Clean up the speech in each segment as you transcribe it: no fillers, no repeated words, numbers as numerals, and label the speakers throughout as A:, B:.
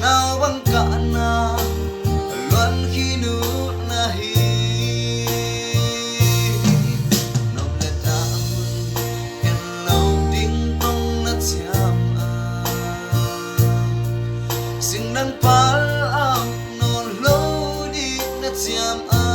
A: nào băng cả na loan khi nu na hi nong le ta en lâu ding tong na chiam a sing nan pal am non lo di na chiam a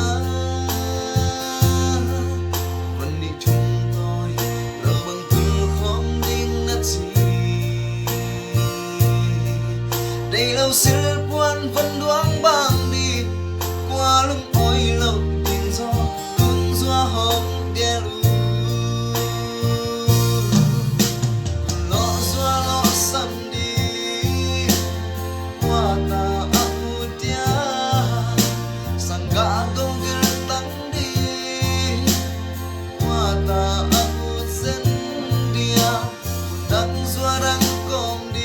A: đây lâu xưa quan vẫn đoán băng đi qua lưng ôi lâu nhìn gió tuôn gió hồng đeo lo gió lo sầm đi qua ta áo tia sang gà công việc tăng đi qua ta áo dân dia đang gió đang com đi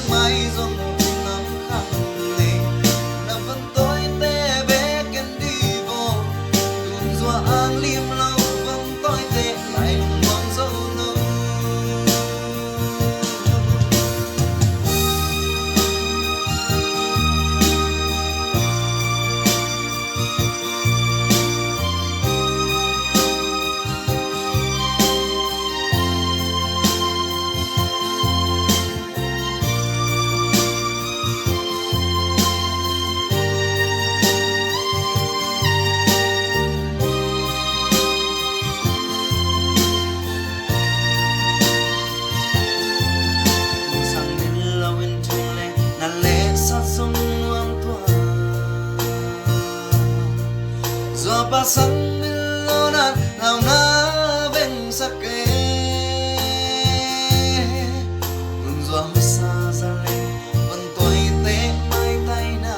A: mai dòng nắng khăng lệ nằm vẫn tối tê bé ken đi vô tuôn gió ang lim lâu vẫn tối tê lại mong dâu lâu gió pasang milonan nào na ven sake tuôn gió xa ra lên vẫn tối tê mai tay na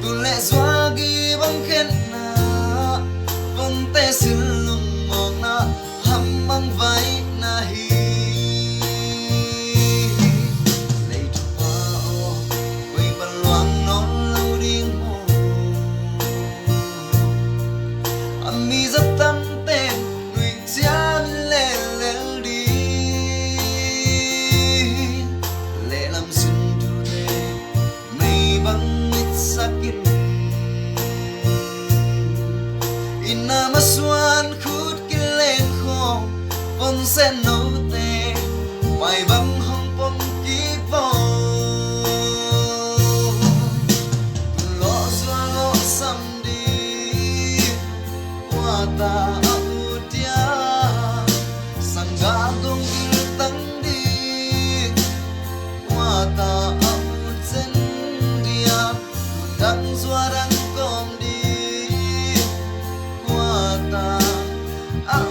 A: tu lệ gió ghi băng khen na vẫn tê xin lùng mong na hăm băng vai na hi mi rất tâm tên người cha lệ lệ đi lệ làm xin thu thế mây băng ít sakin ina masuan khut kilen kho pon sen nâu te bài băng hong pom ki vo lo xóa lo sam ta áo tia sang gà công việc tăng đi qua ta áo chân dia đang gió đang com đi qua ta áo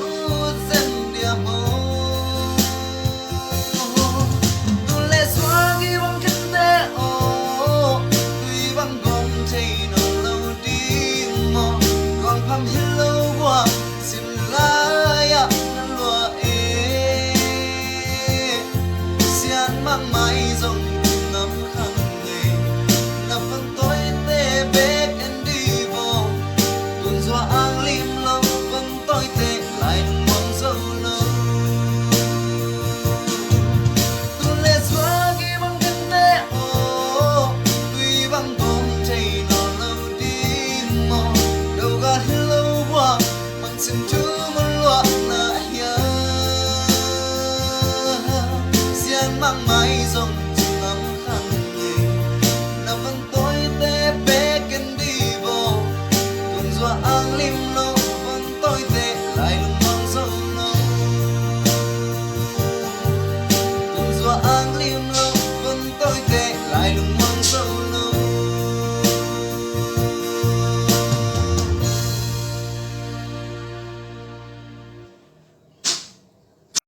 A: chân dia mô tu lệ xóa ghi băng kinh tế ô tuy băng gom thấy nó lâu đi mò còn phàm hello xin la ya nan lua e xian mang mai dòng ngắm khăng nghề nằm vẫn tối tê bé em đi vô tuôn gió ang lim lâu vẫn tối tê lại đừng mong dâu lâu tuôn lệ gió ghi băng kinh tế ô tuy băng gom thấy nó lâu đi mò đâu ga hello qua xin chú muốn loạn na hiya xiên mang mai dòng